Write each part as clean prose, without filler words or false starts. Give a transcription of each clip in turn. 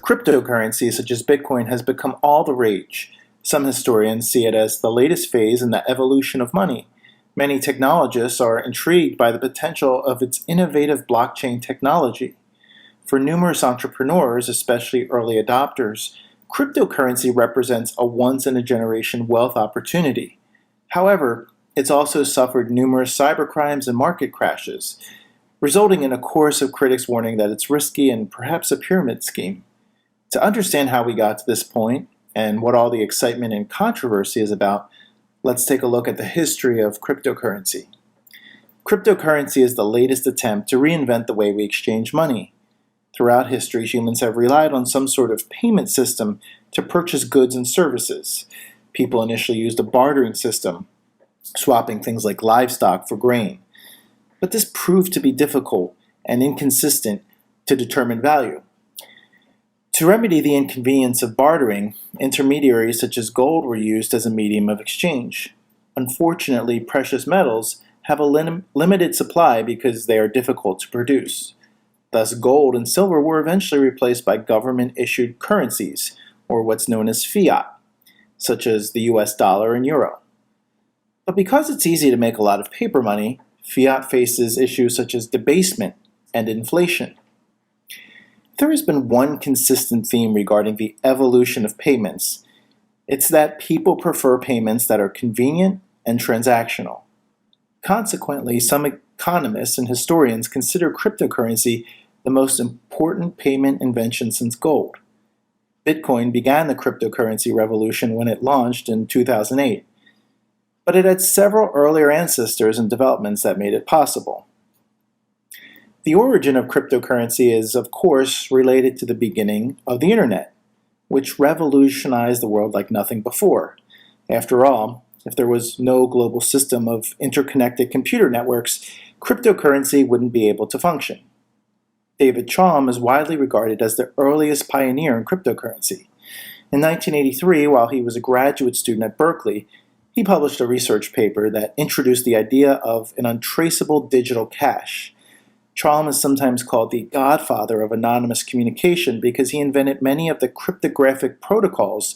Cryptocurrency such as Bitcoin has become all the rage. Some historians see it as the latest phase in the evolution of money. Many technologists are intrigued by the potential of its innovative blockchain technology. For numerous entrepreneurs, especially early adopters, cryptocurrency represents a once-in-a-generation wealth opportunity. However, it's also suffered numerous cybercrimes and market crashes, resulting in a chorus of critics warning that it's risky and perhaps a pyramid scheme. To understand how we got to this point and what all the excitement and controversy is about, let's take a look at the history of cryptocurrency. Cryptocurrency is the latest attempt to reinvent the way we exchange money. Throughout history, humans have relied on some sort of payment system to purchase goods and services. People initially used a bartering system, swapping things like livestock for grain. But this proved to be difficult and inconsistent to determine value. To remedy the inconvenience of bartering, intermediaries such as gold were used as a medium of exchange. Unfortunately, precious metals have a limited supply because they are difficult to produce. Thus, gold and silver were eventually replaced by government-issued currencies, or what's known as fiat, such as the US dollar and euro. But because it's easy to make a lot of paper money, fiat faces issues such as debasement and inflation. There has been one consistent theme regarding the evolution of payments. It's that people prefer payments that are convenient and transactional. Consequently, some economists and historians consider cryptocurrency the most important payment invention since gold. Bitcoin began the cryptocurrency revolution when it launched in 2008, but it had several earlier ancestors and developments that made it possible. The origin of cryptocurrency is, of course, related to the beginning of the internet, which revolutionized the world like nothing before. After all, if there was no global system of interconnected computer networks, cryptocurrency wouldn't be able to function. David Chaum is widely regarded as the earliest pioneer in cryptocurrency. In 1983, while he was a graduate student at Berkeley, he published a research paper that introduced the idea of an untraceable digital cash. Chaum is sometimes called the godfather of anonymous communication because he invented many of the cryptographic protocols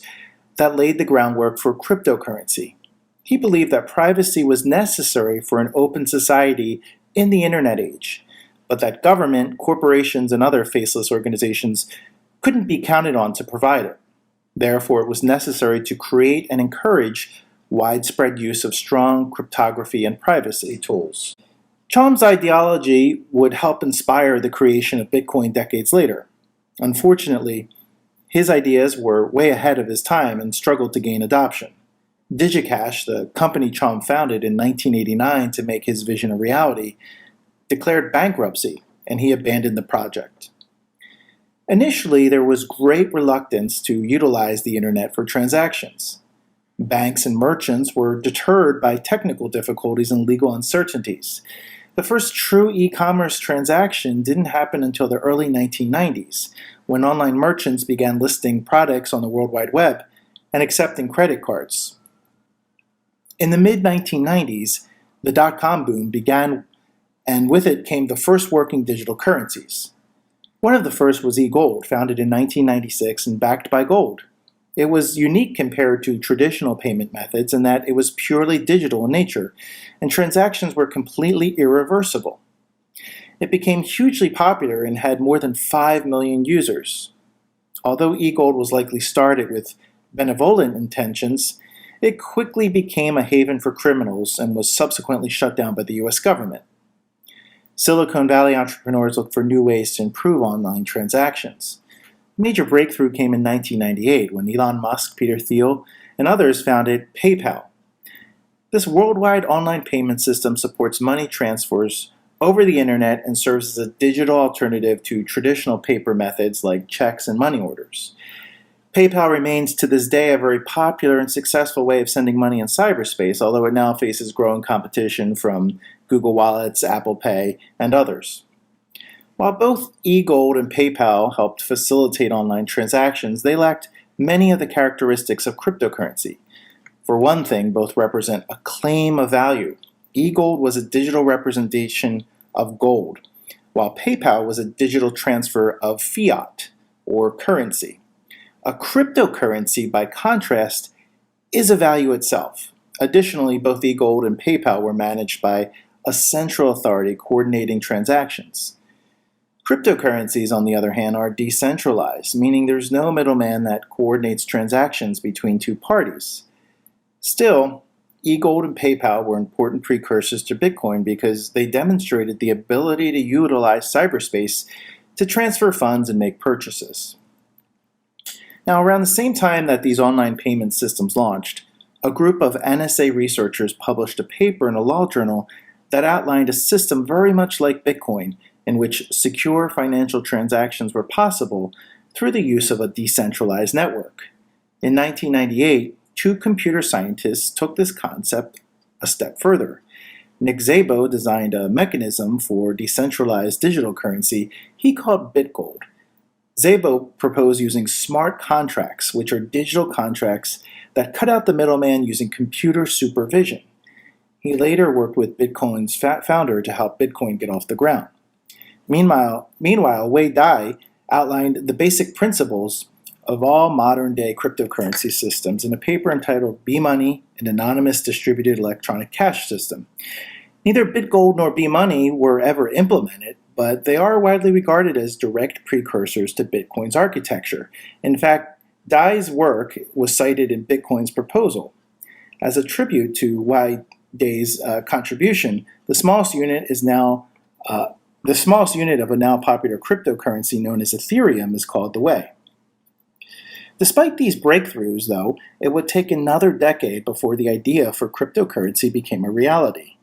that laid the groundwork for cryptocurrency. He believed that privacy was necessary for an open society in the internet age, but that government, corporations, and other faceless organizations couldn't be counted on to provide it. Therefore, it was necessary to create and encourage widespread use of strong cryptography and privacy tools. Chaum's ideology would help inspire the creation of Bitcoin decades later. Unfortunately, his ideas were way ahead of his time and struggled to gain adoption. DigiCash, the company Chaum founded in 1989 to make his vision a reality, declared bankruptcy, and he abandoned the project. Initially, there was great reluctance to utilize the internet for transactions. Banks and merchants were deterred by technical difficulties and legal uncertainties. The first true e-commerce transaction didn't happen until the early 1990s, when online merchants began listing products on the World Wide Web and accepting credit cards. In the mid-1990s, the dot-com boom began, and with it came the first working digital currencies. One of the first was eGold, founded in 1996 and backed by gold. It was unique compared to traditional payment methods in that it was purely digital in nature, and transactions were completely irreversible. It became hugely popular and had more than 5 million users. Although eGold was likely started with benevolent intentions, it quickly became a haven for criminals and was subsequently shut down by the US government. Silicon Valley entrepreneurs looked for new ways to improve online transactions. A major breakthrough came in 1998 when Elon Musk, Peter Thiel, and others founded PayPal. This worldwide online payment system supports money transfers over the internet and serves as a digital alternative to traditional paper methods like checks and money orders. PayPal remains to this day a very popular and successful way of sending money in cyberspace, although it now faces growing competition from Google Wallets, Apple Pay, and others. While both eGold and PayPal helped facilitate online transactions, they lacked many of the characteristics of cryptocurrency. For one thing, both represent a claim of value. eGold was a digital representation of gold, while PayPal was a digital transfer of fiat, or currency. A cryptocurrency, by contrast, is a value itself. Additionally, both eGold and PayPal were managed by a central authority coordinating transactions. Cryptocurrencies, on the other hand, are decentralized, meaning there's no middleman that coordinates transactions between two parties. Still, eGold and PayPal were important precursors to Bitcoin because they demonstrated the ability to utilize cyberspace to transfer funds and make purchases. Now, around the same time that these online payment systems launched, a group of NSA researchers published a paper in a law journal that outlined a system very much like Bitcoin, in which secure financial transactions were possible through the use of a decentralized network. In 1998, two computer scientists took this concept a step further. Nick Szabo designed a mechanism for decentralized digital currency he called BitGold. Szabo proposed using smart contracts, which are digital contracts that cut out the middleman using computer supervision. He later worked with Bitcoin's founder to help Bitcoin get off the ground. Meanwhile, Wei Dai outlined the basic principles of all modern-day cryptocurrency systems in a paper entitled B-Money, an Anonymous Distributed Electronic Cash System. Neither BitGold nor B-Money were ever implemented, but they are widely regarded as direct precursors to Bitcoin's architecture. In fact, Dai's work was cited in Bitcoin's proposal. As a tribute to Wei Dai's contribution, the smallest unit of a now popular cryptocurrency known as Ethereum is called the Wei. Despite these breakthroughs, though, it would take another decade before the idea for cryptocurrency became a reality.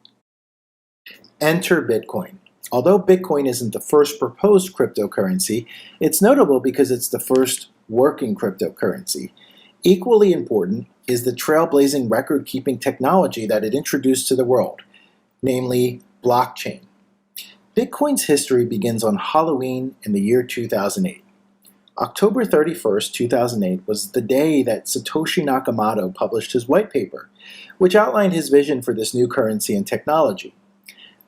Enter Bitcoin. Although Bitcoin isn't the first proposed cryptocurrency, it's notable because it's the first working cryptocurrency. Equally important is the trailblazing record-keeping technology that it introduced to the world, namely blockchain. Bitcoin's history begins on Halloween in the year 2008. October 31st, 2008 was the day that Satoshi Nakamoto published his white paper, which outlined his vision for this new currency and technology.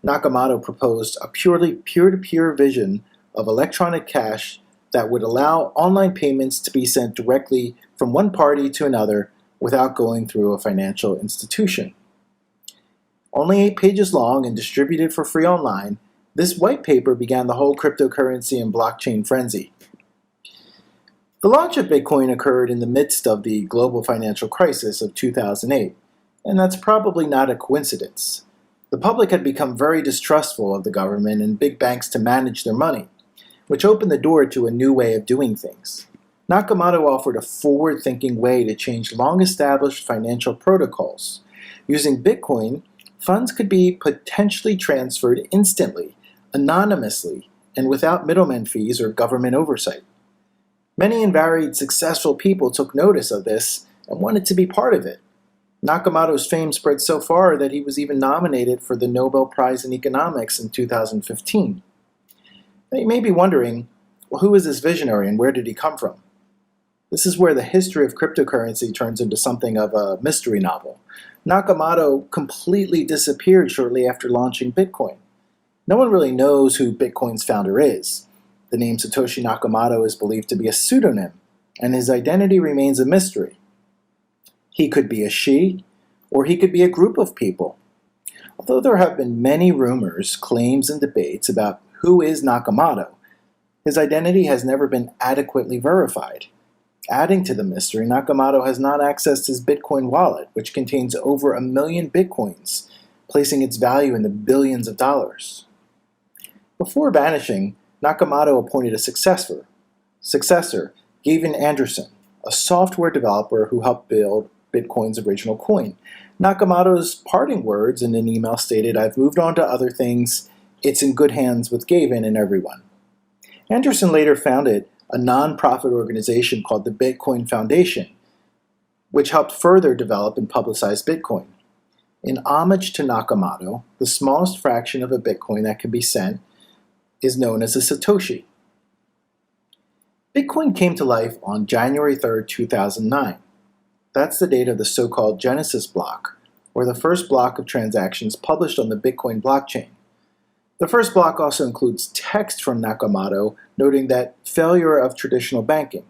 Nakamoto proposed a purely peer-to-peer vision of electronic cash that would allow online payments to be sent directly from one party to another without going through a financial institution. Only 8 pages long and distributed for free online, this white paper began the whole cryptocurrency and blockchain frenzy. The launch of Bitcoin occurred in the midst of the global financial crisis of 2008, and that's probably not a coincidence. The public had become very distrustful of the government and big banks to manage their money, which opened the door to a new way of doing things. Nakamoto offered a forward-thinking way to change long-established financial protocols. Using Bitcoin, funds could be potentially transferred instantly, anonymously, and without middleman fees or government oversight. Many and varied successful people took notice of this and wanted to be part of it. Nakamoto's fame spread so far that he was even nominated for the Nobel Prize in Economics in 2015. Now, you may be wondering, well, who is this visionary and where did he come from? This is where the history of cryptocurrency turns into something of a mystery novel. Nakamoto completely disappeared shortly after launching Bitcoin. No one really knows who Bitcoin's founder is. The name Satoshi Nakamoto is believed to be a pseudonym, and his identity remains a mystery. He could be a she, or he could be a group of people. Although there have been many rumors, claims, and debates about who is Nakamoto, his identity has never been adequately verified. Adding to the mystery, Nakamoto has not accessed his Bitcoin wallet, which contains over 1 million Bitcoins, placing its value in the billions of dollars. Before vanishing, Nakamoto appointed a successor, Gavin Anderson, a software developer who helped build Bitcoin's original coin. Nakamoto's parting words in an email stated, "I've moved on to other things. It's in good hands with Gavin and everyone." Anderson later founded a non-profit organization called the Bitcoin Foundation, which helped further develop and publicize Bitcoin. In homage to Nakamoto, the smallest fraction of a Bitcoin that can be sent is known as a Satoshi. Bitcoin came to life on January 3rd, 2009. That's the date of the so-called Genesis block, or the first block of transactions published on the Bitcoin blockchain. The first block also includes text from Nakamoto noting that failure of traditional banking.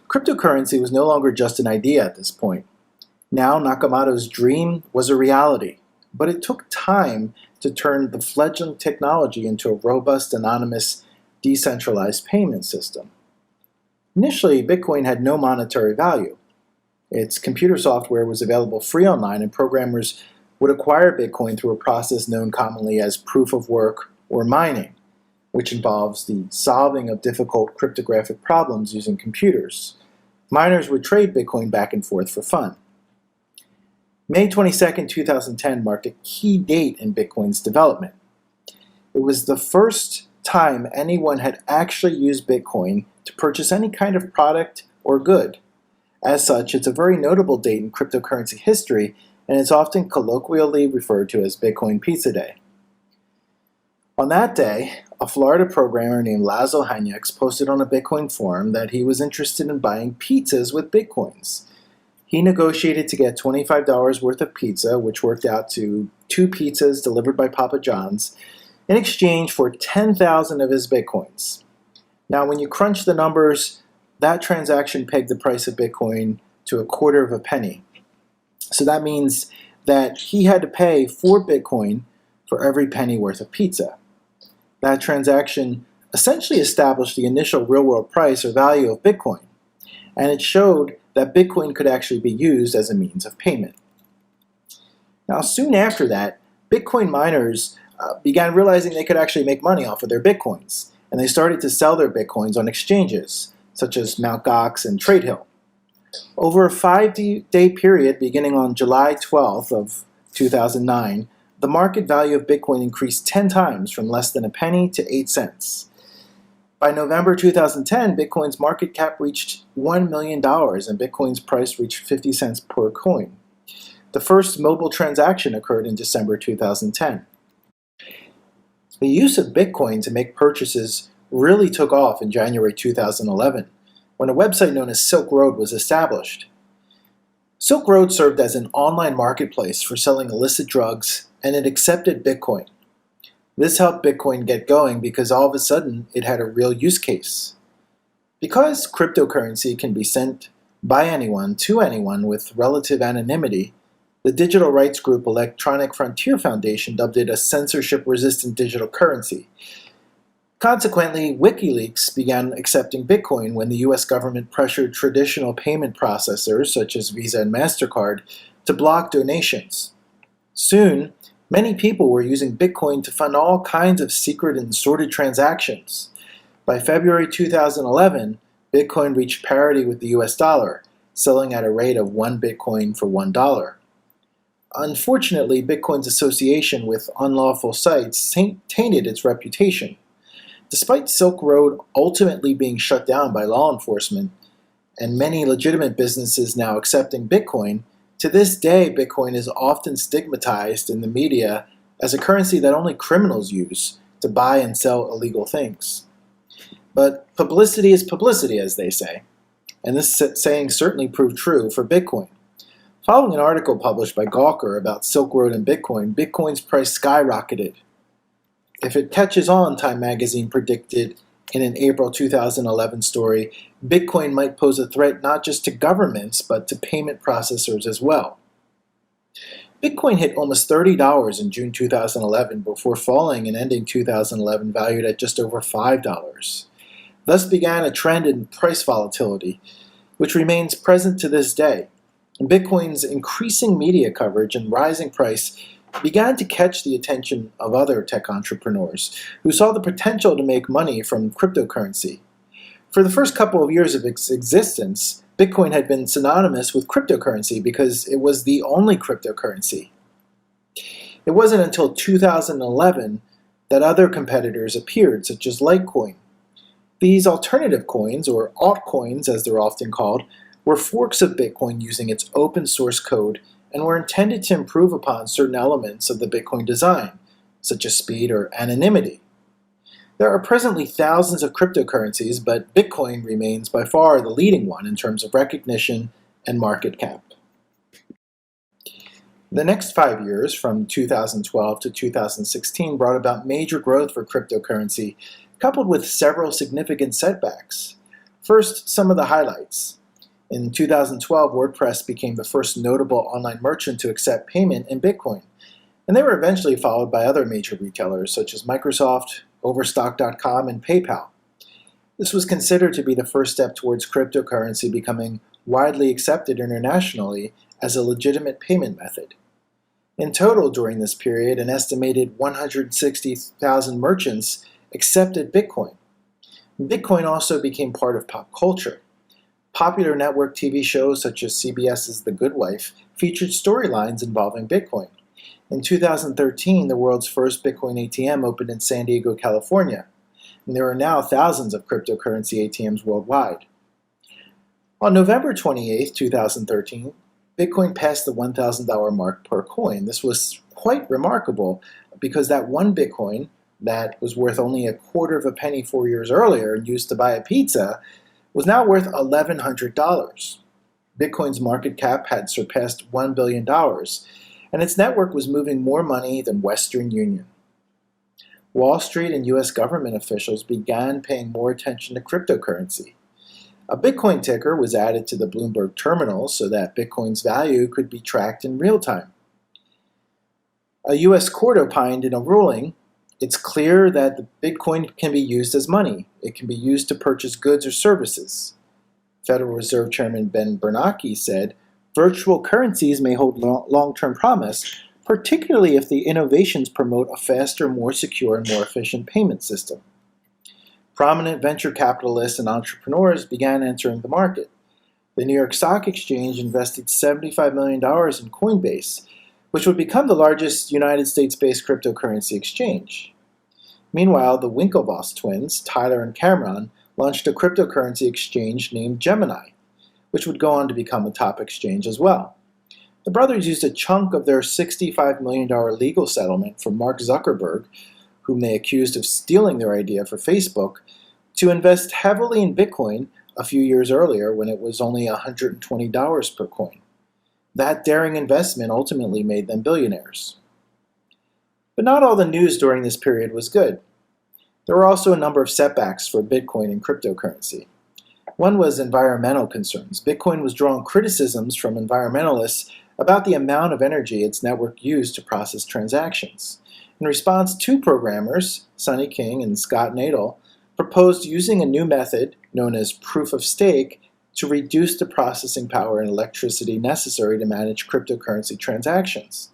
Cryptocurrency was no longer just an idea at this point. Now Nakamoto's dream was a reality, but it took time to turn the fledgling technology into a robust, anonymous, decentralized payment system. Initially, Bitcoin had no monetary value. Its computer software was available free online, and programmers would acquire Bitcoin through a process known commonly as proof of work or mining, which involves the solving of difficult cryptographic problems using computers. Miners would trade Bitcoin back and forth for fun. May 22, 2010 marked a key date in Bitcoin's development. It was the first time anyone had actually used Bitcoin to purchase any kind of product or good. As such, it's a very notable date in cryptocurrency history, and it's often colloquially referred to as Bitcoin Pizza Day. On that day, a Florida programmer named Laszlo Hanyecz posted on a Bitcoin forum that he was interested in buying pizzas with Bitcoins. He negotiated to get $25 worth of pizza, which worked out to 2 pizzas delivered by Papa John's, in exchange for 10,000 of his Bitcoins. Now, when you crunch the numbers, that transaction pegged the price of Bitcoin to a quarter of a penny. So that means that he had to pay 4 Bitcoin for every penny worth of pizza. That transaction essentially established the initial real-world price or value of Bitcoin, and it showed that Bitcoin could actually be used as a means of payment. Now, soon after that, Bitcoin miners began realizing they could actually make money off of their Bitcoins, and they started to sell their Bitcoins on exchanges, such as Mt. Gox and TradeHill. Over a 5-day period beginning on July 12th of 2009, the market value of Bitcoin increased 10 times from less than a penny to 8 cents. By November 2010, Bitcoin's market cap reached $1 million and Bitcoin's price reached 50 cents per coin. The first mobile transaction occurred in December 2010. The use of Bitcoin to make purchases really took off in January 2011, when a website known as Silk Road was established. Silk Road served as an online marketplace for selling illicit drugs, and it accepted Bitcoin. This helped Bitcoin get going because all of a sudden it had a real use case. Because cryptocurrency can be sent by anyone to anyone with relative anonymity, the digital rights group Electronic Frontier Foundation dubbed it a censorship-resistant digital currency. Consequently, WikiLeaks began accepting Bitcoin when the US government pressured traditional payment processors, such as Visa and MasterCard, to block donations. Soon, many people were using Bitcoin to fund all kinds of secret and sordid transactions. By February 2011, Bitcoin reached parity with the US dollar, selling at a rate of 1 Bitcoin for $1. Unfortunately, Bitcoin's association with unlawful sites tainted its reputation. Despite Silk Road ultimately being shut down by law enforcement, and many legitimate businesses now accepting Bitcoin, to this day Bitcoin is often stigmatized in the media as a currency that only criminals use to buy and sell illegal things. But publicity is publicity, as they say, and this saying certainly proved true for Bitcoin. Following an article published by Gawker about Silk Road and Bitcoin, Bitcoin's price skyrocketed. If it catches on, Time magazine predicted in an April 2011 story, Bitcoin might pose a threat not just to governments, but to payment processors as well. Bitcoin hit almost $30 in June 2011 before falling and ending 2011 valued at just over $5. Thus began a trend in price volatility, which remains present to this day. And Bitcoin's increasing media coverage and rising price began to catch the attention of other tech entrepreneurs who saw the potential to make money from cryptocurrency. For the first couple of years of its existence, Bitcoin had been synonymous with cryptocurrency because it was the only cryptocurrency. It wasn't until 2011 that other competitors appeared, such as Litecoin. These alternative coins, or altcoins as they're often called, were forks of Bitcoin using its open source code and were intended to improve upon certain elements of the Bitcoin design, such as speed or anonymity. There are presently thousands of cryptocurrencies, but Bitcoin remains by far the leading one in terms of recognition and market cap. The next 5 years, from 2012 to 2016, brought about major growth for cryptocurrency, coupled with several significant setbacks. First, some of the highlights. In 2012, WordPress became the first notable online merchant to accept payment in Bitcoin, and they were eventually followed by other major retailers such as Microsoft, Overstock.com, and PayPal. This was considered to be the first step towards cryptocurrency becoming widely accepted internationally as a legitimate payment method. In total, during this period, an estimated 160,000 merchants accepted Bitcoin. Bitcoin also became part of pop culture. Popular network TV shows such as CBS's The Good Wife featured storylines involving Bitcoin. In 2013, the world's first Bitcoin ATM opened in San Diego, California, and there are now thousands of cryptocurrency ATMs worldwide. On November 28, 2013, Bitcoin passed the $1,000 mark per coin. This was quite remarkable because that one Bitcoin that was worth only a quarter of a penny 4 years earlier and used to buy a pizza was now worth $1,100. Bitcoin's market cap had surpassed $1 billion, and its network was moving more money than Western Union. Wall Street and U.S. government officials began paying more attention to cryptocurrency. A Bitcoin ticker was added to the Bloomberg terminal so that Bitcoin's value could be tracked in real time. A U.S. court opined in a ruling, it's clear that the Bitcoin can be used as money. It can be used to purchase goods or services. Federal Reserve Chairman Ben Bernanke said, virtual currencies may hold long-term promise, particularly if the innovations promote a faster, more secure, and more efficient payment system. Prominent venture capitalists and entrepreneurs began entering the market. The New York Stock Exchange invested $75 million in Coinbase, which would become the largest United States-based cryptocurrency exchange. Meanwhile, the Winklevoss twins, Tyler and Cameron, launched a cryptocurrency exchange named Gemini, which would go on to become a top exchange as well. The brothers used a chunk of their $65 million legal settlement from Mark Zuckerberg, whom they accused of stealing their idea for Facebook, to invest heavily in Bitcoin a few years earlier when it was only $120 per coin. That daring investment ultimately made them billionaires. But not all the news during this period was good. There were also a number of setbacks for Bitcoin and cryptocurrency. One was environmental concerns. Bitcoin was drawing criticisms from environmentalists about the amount of energy its network used to process transactions. In response, two programmers, Sonny King and Scott Nadel, proposed using a new method known as proof of stake to reduce the processing power and electricity necessary to manage cryptocurrency transactions.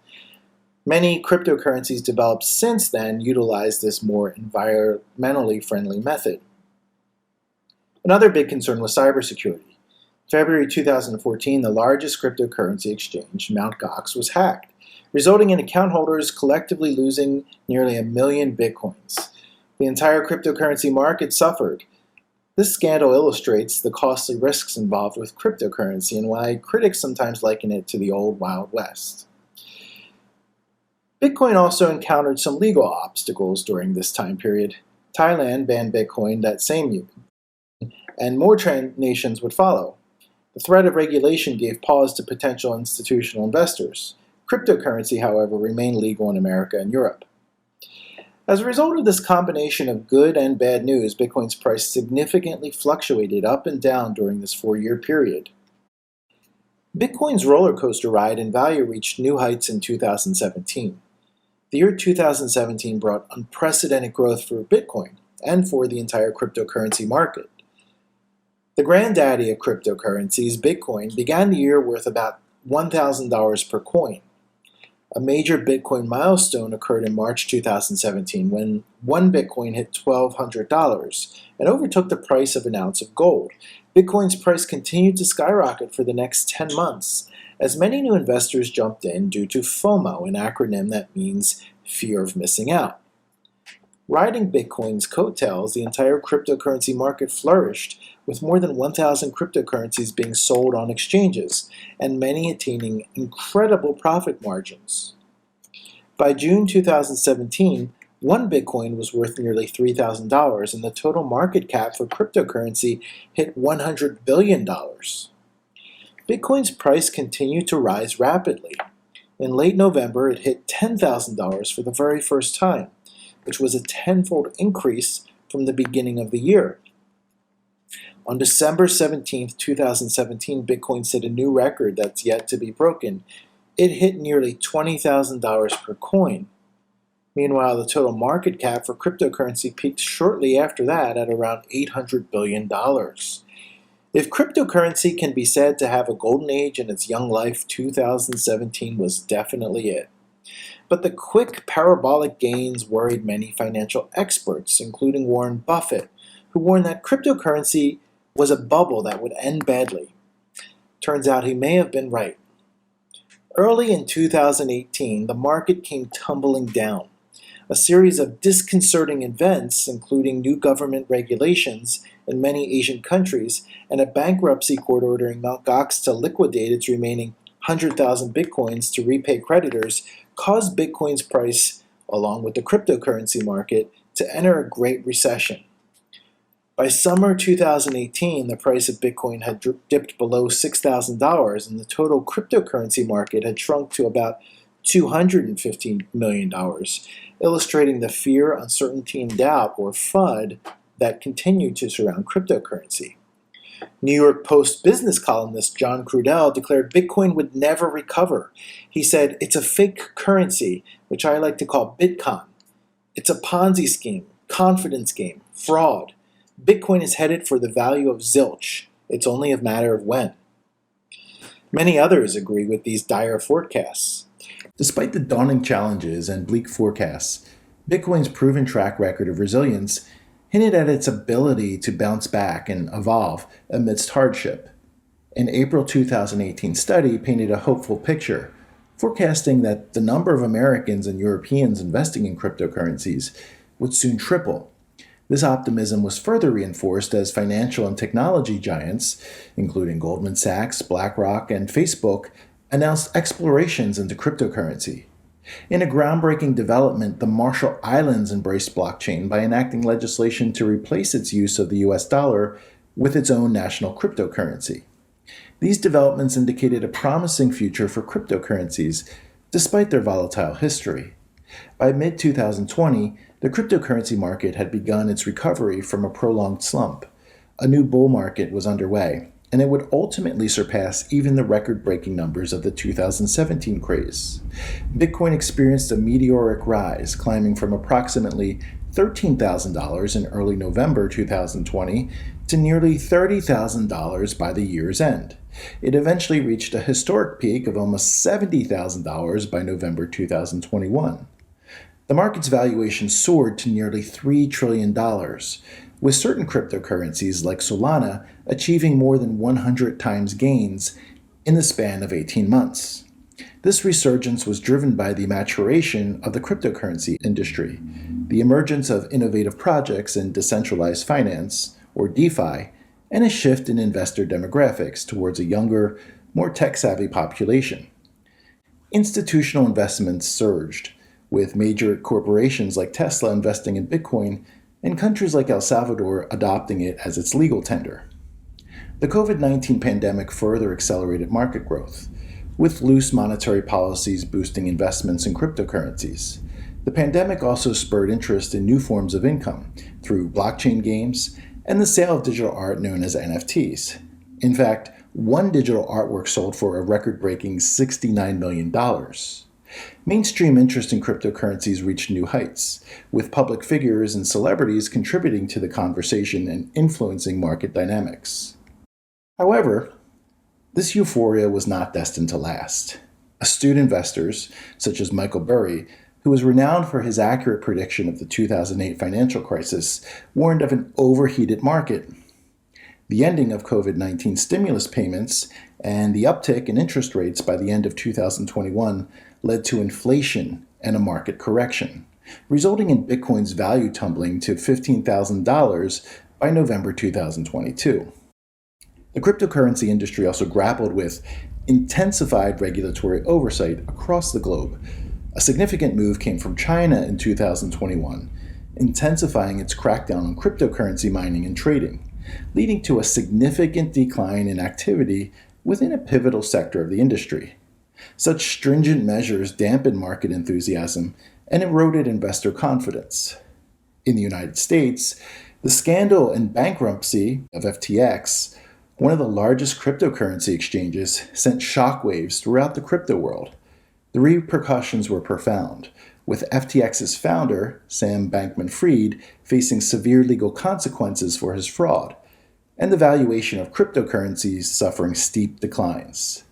Many cryptocurrencies developed since then utilize this more environmentally friendly method. Another big concern was cybersecurity. February 2014, the largest cryptocurrency exchange, Mt. Gox, was hacked, resulting in account holders collectively losing nearly 1 million bitcoins. The entire cryptocurrency market suffered. This scandal illustrates the costly risks involved with cryptocurrency and why critics sometimes liken it to the old Wild West. Bitcoin also encountered some legal obstacles during this time period. Thailand banned Bitcoin that same year, and more nations would follow. The threat of regulation gave pause to potential institutional investors. Cryptocurrency, however, remained legal in America and Europe. As a result of this combination of good and bad news, Bitcoin's price significantly fluctuated up and down during this 4-year period. Bitcoin's roller coaster ride in value reached new heights in 2017. The year 2017 brought unprecedented growth for Bitcoin and for the entire cryptocurrency market. The granddaddy of cryptocurrencies, Bitcoin, began the year worth about $1,000 per coin. A major Bitcoin milestone occurred in March 2017 when one Bitcoin hit $1,200 and overtook the price of an ounce of gold. Bitcoin's price continued to skyrocket for the next 10 months as many new investors jumped in due to FOMO, an acronym that means fear of missing out. Riding Bitcoin's coattails, the entire cryptocurrency market flourished, with more than 1,000 cryptocurrencies being sold on exchanges, and many attaining incredible profit margins. By June 2017, one Bitcoin was worth nearly $3,000, and the total market cap for cryptocurrency hit $100 billion. Bitcoin's price continued to rise rapidly. In late November, it hit $10,000 for the very first time, which was a tenfold increase from the beginning of the year. On December 17th, 2017, Bitcoin set a new record that's yet to be broken. It hit nearly $20,000 per coin. Meanwhile, the total market cap for cryptocurrency peaked shortly after that at around $800 billion. If cryptocurrency can be said to have a golden age in its young life, 2017 was definitely it. But the quick parabolic gains worried many financial experts, including Warren Buffett, who warned that cryptocurrency was a bubble that would end badly. Turns out he may have been right. Early in 2018, the market came tumbling down. A series of disconcerting events, including new government regulations in many Asian countries and a bankruptcy court ordering Mt. Gox to liquidate its remaining 100,000 bitcoins to repay creditors, caused Bitcoin's price, along with the cryptocurrency market, to enter a great recession. By summer 2018, the price of Bitcoin had dipped below $6,000 and the total cryptocurrency market had shrunk to about $215 million, illustrating the fear, uncertainty, and doubt, or FUD, that continued to surround cryptocurrency. New York Post business columnist John Crudell declared Bitcoin would never recover. He said, "It's a fake currency, which I like to call Bitcoin. It's a Ponzi scheme, confidence game, fraud. Bitcoin is headed for the value of zilch. It's only a matter of when." Many others agree with these dire forecasts. Despite the daunting challenges and bleak forecasts, Bitcoin's proven track record of resilience hinted at its ability to bounce back and evolve amidst hardship. An April 2018 study painted a hopeful picture, forecasting that the number of Americans and Europeans investing in cryptocurrencies would soon triple. This optimism was further reinforced as financial and technology giants, including Goldman Sachs, BlackRock, and Facebook, announced explorations into cryptocurrency. In a groundbreaking development, the Marshall Islands embraced blockchain by enacting legislation to replace its use of the US dollar with its own national cryptocurrency. These developments indicated a promising future for cryptocurrencies, despite their volatile history. By mid-2020, the cryptocurrency market had begun its recovery from a prolonged slump. A new bull market was underway, and it would ultimately surpass even the record-breaking numbers of the 2017 craze. Bitcoin experienced a meteoric rise, climbing from approximately $13,000 in early November 2020 to nearly $30,000 by the year's end. It eventually reached a historic peak of almost $70,000 by November 2021. The market's valuation soared to nearly $3 trillion, with certain cryptocurrencies like Solana achieving more than 100 times gains in the span of 18 months. This resurgence was driven by the maturation of the cryptocurrency industry, the emergence of innovative projects in decentralized finance, or DeFi, and a shift in investor demographics towards a younger, more tech-savvy population. Institutional investments surged, with major corporations like Tesla investing in Bitcoin and countries like El Salvador adopting it as its legal tender. The COVID-19 pandemic further accelerated market growth, with loose monetary policies boosting investments in cryptocurrencies. The pandemic also spurred interest in new forms of income through blockchain games and the sale of digital art known as NFTs. In fact, one digital artwork sold for a record-breaking $69 million. Mainstream interest in cryptocurrencies reached new heights, with public figures and celebrities contributing to the conversation and influencing market dynamics. However, this euphoria was not destined to last. Astute investors, such as Michael Burry, who was renowned for his accurate prediction of the 2008 financial crisis, warned of an overheated market. The ending of COVID-19 stimulus payments and the uptick in interest rates by the end of 2021 led to inflation and a market correction, resulting in Bitcoin's value tumbling to $15,000 by November 2022. The cryptocurrency industry also grappled with intensified regulatory oversight across the globe. A significant move came from China in 2021, intensifying its crackdown on cryptocurrency mining and trading, leading to a significant decline in activity within a pivotal sector of the industry. Such stringent measures dampened market enthusiasm and eroded investor confidence. In the United States, the scandal and bankruptcy of FTX, one of the largest cryptocurrency exchanges, sent shockwaves throughout the crypto world. The repercussions were profound, with FTX's founder, Sam Bankman-Fried, facing severe legal consequences for his fraud, and the valuation of cryptocurrencies suffering steep declines.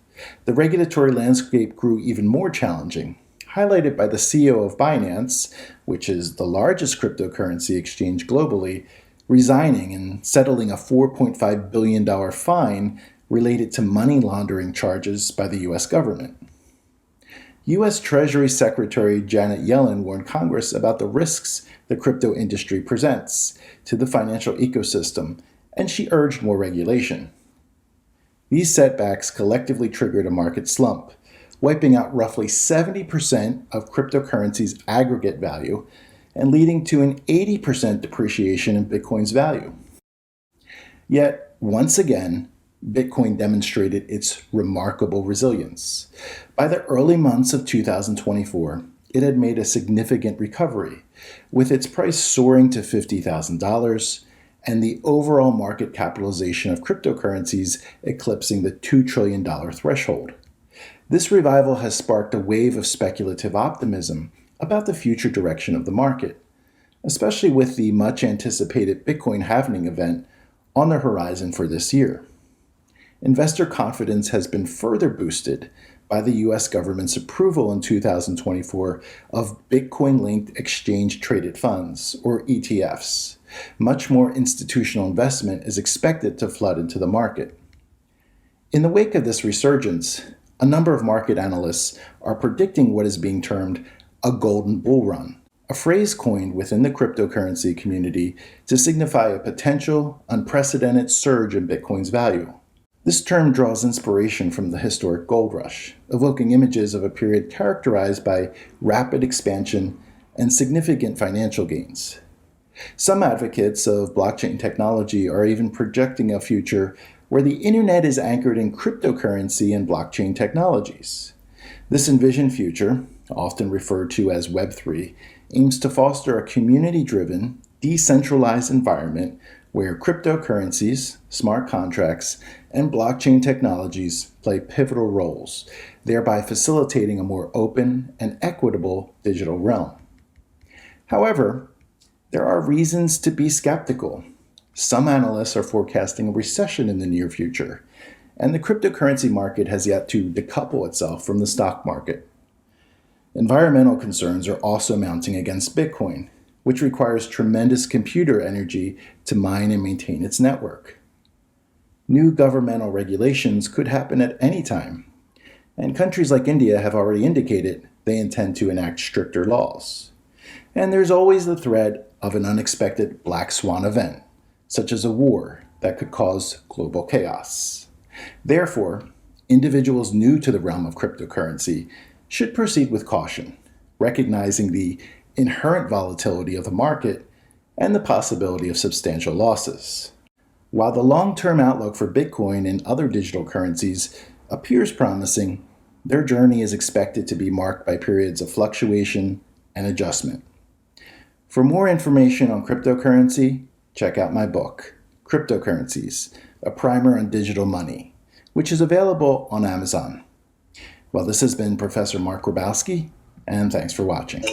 The regulatory landscape grew even more challenging, highlighted by the CEO of Binance, which is the largest cryptocurrency exchange globally, resigning and settling a $4.5 billion fine related to money laundering charges by the U.S. government. U.S. Treasury Secretary Janet Yellen warned Congress about the risks the crypto industry presents to the financial ecosystem, and she urged more regulation. These setbacks collectively triggered a market slump, wiping out roughly 70% of cryptocurrency's aggregate value and leading to an 80% depreciation in Bitcoin's value. Yet, once again, Bitcoin demonstrated its remarkable resilience. By the early months of 2024, it had made a significant recovery, with its price soaring to $50,000 and the overall market capitalization of cryptocurrencies eclipsing the $2 trillion threshold. This revival has sparked a wave of speculative optimism about the future direction of the market, especially with the much-anticipated Bitcoin halving event on the horizon for this year. Investor confidence has been further boosted by the U.S. government's approval in 2024 of Bitcoin-linked exchange-traded funds, or ETFs. Much more institutional investment is expected to flood into the market. In the wake of this resurgence, a number of market analysts are predicting what is being termed a golden bull run, a phrase coined within the cryptocurrency community to signify a potential, unprecedented surge in Bitcoin's value. This term draws inspiration from the historic gold rush, evoking images of a period characterized by rapid expansion and significant financial gains. Some advocates of blockchain technology are even projecting a future where the internet is anchored in cryptocurrency and blockchain technologies. This envisioned future, often referred to as Web3, aims to foster a community-driven, decentralized environment where cryptocurrencies, smart contracts, and blockchain technologies play pivotal roles, thereby facilitating a more open and equitable digital realm. However, there are reasons to be skeptical. Some analysts are forecasting a recession in the near future, and the cryptocurrency market has yet to decouple itself from the stock market. Environmental concerns are also mounting against Bitcoin, which requires tremendous computer energy to mine and maintain its network. New governmental regulations could happen at any time, and countries like India have already indicated they intend to enact stricter laws. And there's always the threat of an unexpected black swan event, such as a war that could cause global chaos. Therefore, individuals new to the realm of cryptocurrency should proceed with caution, recognizing the inherent volatility of the market and the possibility of substantial losses. While the long-term outlook for Bitcoin and other digital currencies appears promising, their journey is expected to be marked by periods of fluctuation and adjustment. For more information on cryptocurrency, check out my book, Cryptocurrencies, a primer on digital money, which is available on Amazon. Well, this has been Professor Mark Grabowski, and thanks for watching.